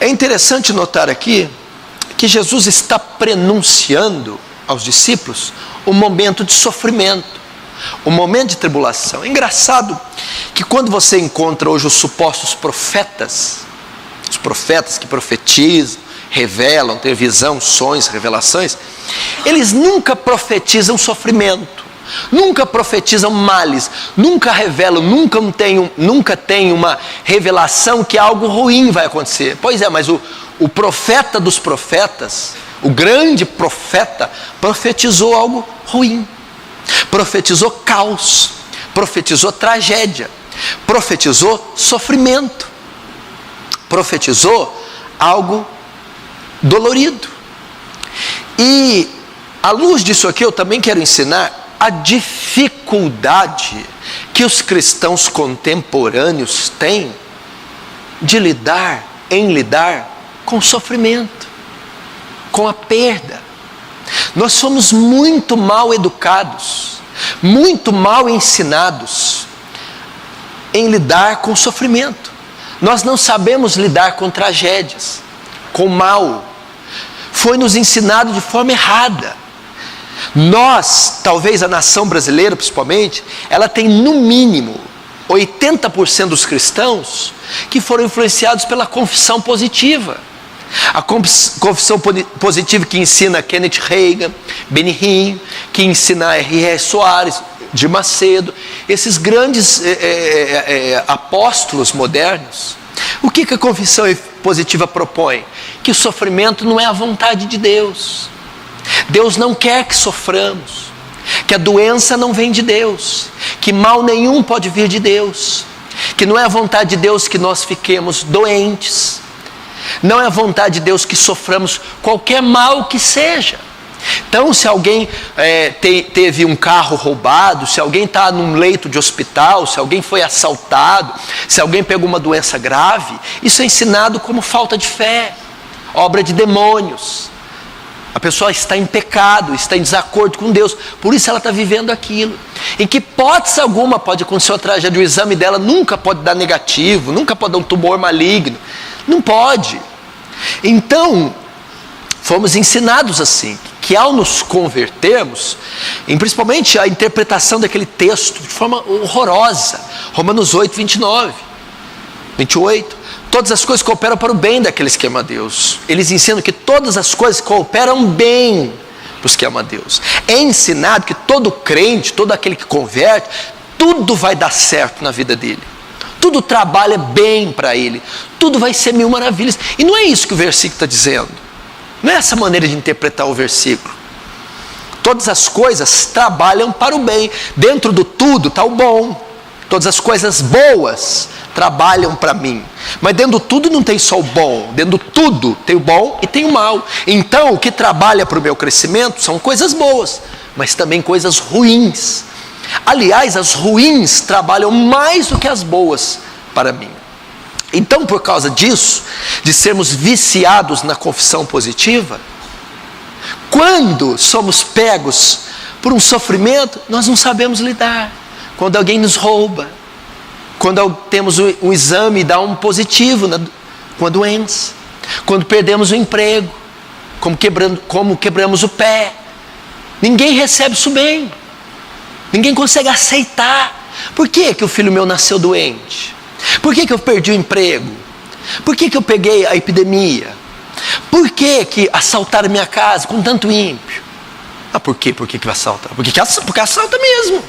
É interessante notar aqui que Jesus está prenunciando aos discípulos um momento de sofrimento, um momento de tribulação. É engraçado que quando você encontra hoje os supostos profetas, os profetas que profetizam, revelam, têm visão, sonhos, revelações, eles nunca profetizam sofrimento, nunca profetizam males, nunca revelam, nunca tem uma revelação que algo ruim vai acontecer. Pois é, mas o profeta dos profetas, o grande profeta, profetizou algo ruim, profetizou caos, profetizou tragédia, profetizou sofrimento, profetizou algo dolorido. E à luz disso aqui eu também quero ensinar a dificuldade que os cristãos contemporâneos têm de lidar com o sofrimento, com a perda. Nós somos muito mal educados, muito mal ensinados em lidar com o sofrimento. Nós não sabemos lidar com tragédias, com mal. Foi nos ensinado de forma errada. Nós, talvez a nação brasileira principalmente, ela tem no mínimo 80% dos cristãos que foram influenciados pela confissão positiva. A confissão positiva que ensina Kenneth Reagan, Benny Hinn, que ensina R.R. Soares, de Macedo, esses grandes apóstolos modernos. O que a confissão positiva propõe? Que o sofrimento não é a vontade de Deus. Deus não quer que soframos, que a doença não vem de Deus, que mal nenhum pode vir de Deus, que não é a vontade de Deus que nós fiquemos doentes, não é a vontade de Deus que soframos qualquer mal que seja. Então, se alguém teve um carro roubado, se alguém está num leito de hospital, se alguém foi assaltado, se alguém pegou uma doença grave, isso é ensinado como falta de fé, obra de demônios. A pessoa está em pecado, está em desacordo com Deus, por isso ela está vivendo aquilo. Em que hipótese alguma pode acontecer uma tragédia, o exame dela nunca pode dar negativo, nunca pode dar um tumor maligno, não pode. Então, fomos ensinados assim, que ao nos convertermos, principalmente a interpretação daquele texto de forma horrorosa, Romanos 8, 29, 28, todas as coisas cooperam para o bem daqueles que amam a Deus. Eles ensinam que todas as coisas cooperam bem para os que amam a Deus. É ensinado que todo crente, todo aquele que converte, tudo vai dar certo na vida dele. Tudo trabalha bem para ele. Tudo vai ser mil maravilhas. E não é isso que o versículo está dizendo. Não é essa maneira de interpretar o versículo. Todas as coisas trabalham para o bem. Dentro do tudo está o bom. Todas as coisas boas trabalham para mim. Mas dentro do tudo não tem só o bom. Dentro do tudo tem o bom e tem o mal. Então o que trabalha para o meu crescimento são coisas boas, mas também coisas ruins. Aliás, as ruins trabalham mais do que as boas para mim. Então, por causa disso, de sermos viciados na confissão positiva, quando somos pegos por um sofrimento, nós não sabemos lidar. Quando alguém nos rouba, quando temos um exame e dá um positivo com a doença, quando perdemos o emprego, como quebramos o pé, ninguém recebe isso bem, ninguém consegue aceitar. Por que o filho meu nasceu doente? Por que eu perdi o emprego? Por que eu peguei a epidemia? Por que assaltaram minha casa com tanto ímpio? Por que vai assaltar? Porque assalta mesmo.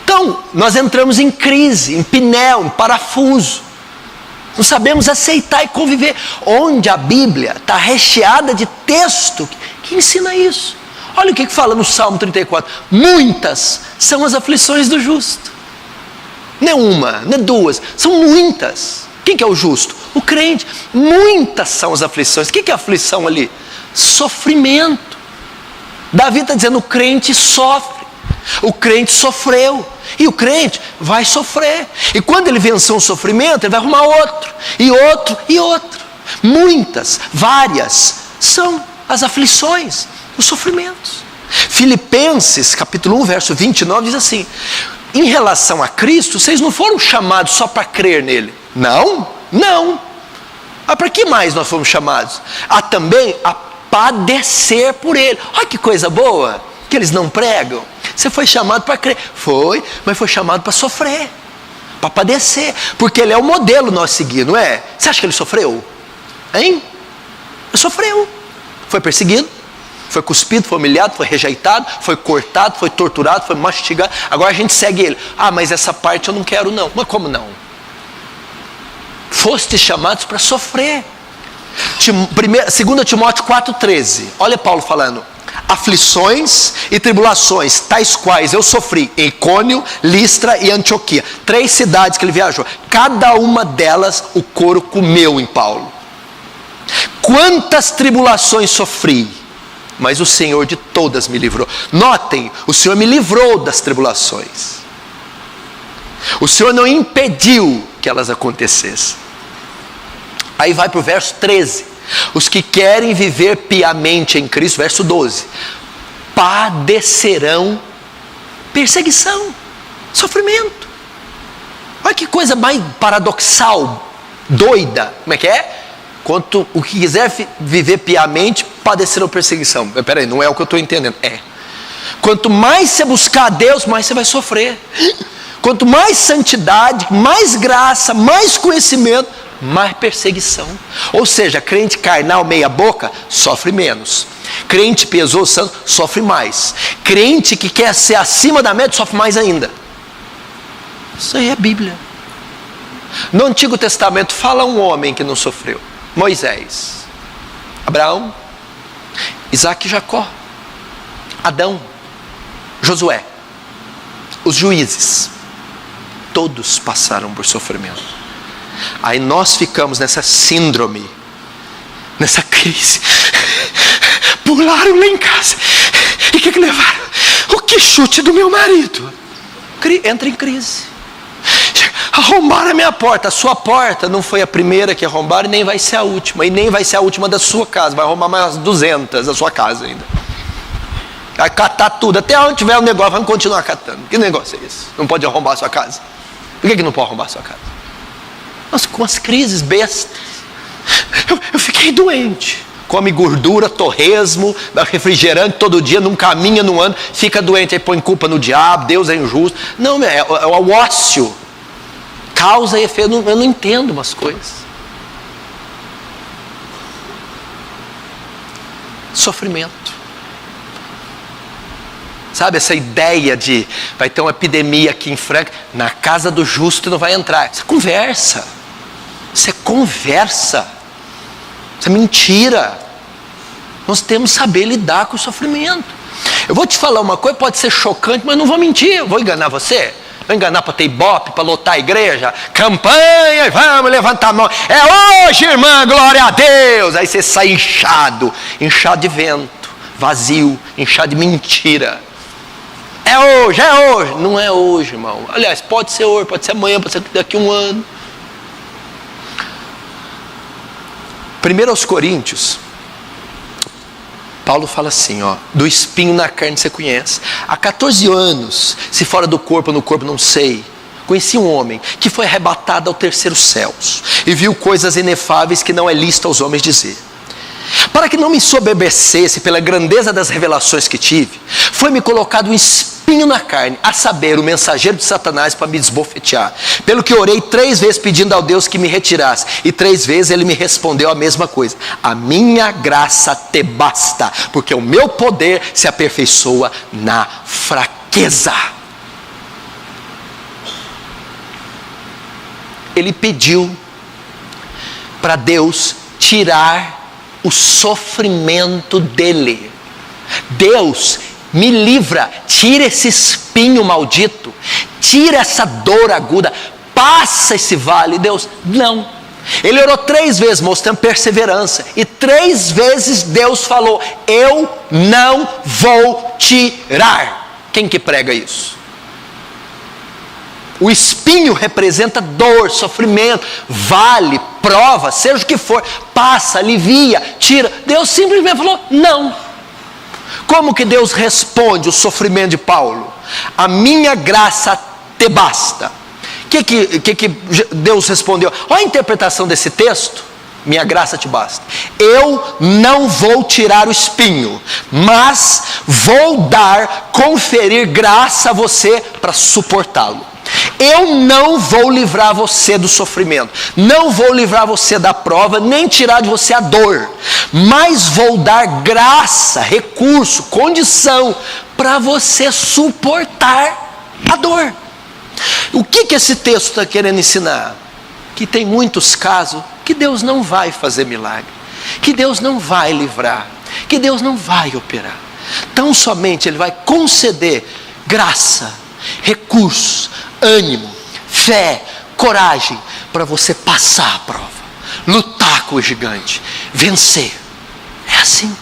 Então, nós entramos em crise, em pneu, em parafuso. Não sabemos aceitar e conviver. Onde a Bíblia está recheada de texto que ensina isso. Olha o que fala no Salmo 34. Muitas são as aflições do justo. Não é uma, não é duas, são muitas. Quem que é o justo? O crente. Muitas são as aflições. O que é aflição ali? Sofrimento. Davi está dizendo, o crente sofre. O crente sofreu. E o crente vai sofrer. E quando ele vencer um sofrimento, ele vai arrumar outro. E outro, e outro. Muitas, várias, são as aflições, os sofrimentos. Filipenses, capítulo 1, verso 29, diz assim: em relação a Cristo, vocês não foram chamados só para crer nele. Não. Ah, para que mais nós fomos chamados? Também a padecer por Ele. Olha que coisa boa, que eles não pregam. Você foi chamado para crer. Foi, mas foi chamado para sofrer, para padecer, porque Ele é o modelo nós seguir, não é? Você acha que Ele sofreu? Hein? Ele sofreu. Foi perseguido, foi cuspido, foi humilhado, foi rejeitado, foi cortado, foi torturado, foi mastigado. Agora a gente segue Ele. Ah, mas essa parte eu não quero não. Mas como não? Fostes chamados para sofrer. 2 Timóteo 4,13. Olha Paulo falando: aflições e tribulações, tais quais eu sofri em Icônio, Listra e Antioquia. 3 cidades que ele viajou. Cada uma delas o couro comeu em Paulo. Quantas tribulações sofri, mas o Senhor de todas me livrou. Notem, o Senhor me livrou das tribulações. O Senhor não impediu que elas acontecessem. Aí vai para o verso 13. Os que querem viver piamente em Cristo, verso 12, padecerão perseguição, sofrimento. Olha que coisa mais paradoxal, doida. Como é que é? Quanto o que quiser viver piamente, padecerão perseguição. Peraí, não é o que eu estou entendendo. Quanto mais você buscar a Deus, mais você vai sofrer. Quanto mais santidade, mais graça, mais conhecimento, mais perseguição. Ou seja, crente carnal meia boca sofre menos. Crente pesou santo sofre mais. Crente que quer ser acima da média sofre mais ainda. Isso aí é Bíblia. No Antigo Testamento fala um homem que não sofreu: Moisés, Abraão, Isaac e Jacó, Adão, Josué, os juízes. Todos passaram por sofrimento. Aí nós ficamos nessa síndrome, nessa crise. Pularam lá em casa. E o que levaram? O que chute do meu marido. Entra em crise. Arrombaram a minha porta. A sua porta não foi a primeira que arrombaram e nem vai ser a última. E nem vai ser a última da sua casa. Vai arrombar mais 200 da sua casa ainda. Vai catar tudo. Até onde tiver um negócio, vamos continuar catando. Que negócio é esse? Não pode arrombar a sua casa. Por que não pode arrombar a sua casa? Nós com as crises bestas. Eu fiquei doente. Come gordura, torresmo, refrigerante todo dia, não caminha, não anda, fica doente, aí põe culpa no diabo, Deus é injusto. Não, é o ócio. Causa e efeito, eu não entendo umas coisas. Sofrimento. Sabe essa ideia de vai ter uma epidemia aqui em Franca, na casa do justo não vai entrar. Isso é conversa. Isso é conversa. Isso é mentira. Nós temos que saber lidar com o sofrimento. Eu vou te falar uma coisa, pode ser chocante, mas não vou mentir. Eu vou enganar você. Vou enganar para ter ibope, para lotar a igreja. Campanha, vamos levantar a mão. É hoje, irmã, glória a Deus. Aí você sai inchado de vento, vazio, inchado de mentira. É hoje. Não é hoje, irmão. Aliás, pode ser hoje, pode ser amanhã, pode ser daqui a um ano. 1 Coríntios, Paulo fala assim, do espinho na carne você conhece. Há 14 anos, se fora do corpo, no corpo não sei, conheci um homem que foi arrebatado ao terceiro céus e viu coisas inefáveis que não é lícito aos homens dizer. Para que não me ensoberbecesse pela grandeza das revelações que tive, foi-me colocado um espinho na carne, a saber, o mensageiro de Satanás para me desbofetear. Pelo que orei 3 vezes pedindo ao Deus que me retirasse, e 3 vezes ele me respondeu a mesma coisa: a minha graça te basta, porque o meu poder se aperfeiçoa na fraqueza. Ele pediu para Deus tirar o sofrimento dele. Deus, me livra, tira esse espinho maldito, tira essa dor aguda, passa esse vale. Deus, não. Ele orou 3 vezes mostrando perseverança, e 3 vezes Deus falou: eu não vou tirar. Quem que prega isso? O espinho representa dor, sofrimento, vale, prova, seja o que for, passa, alivia, tira. Deus simplesmente falou: não. Como que Deus responde o sofrimento de Paulo? A minha graça te basta. O que Deus respondeu? Olha a interpretação desse texto, minha graça te basta. Eu não vou tirar o espinho, mas vou conferir graça a você para suportá-lo. Eu não vou livrar você do sofrimento, não vou livrar você da prova, nem tirar de você a dor, mas vou dar graça, recurso, condição para você suportar a dor. O que esse texto está querendo ensinar? Que tem muitos casos que Deus não vai fazer milagre, que Deus não vai livrar, que Deus não vai operar. Tão somente Ele vai conceder graça, recursos, ânimo, fé, coragem para você passar a prova, lutar com o gigante, vencer. É assim.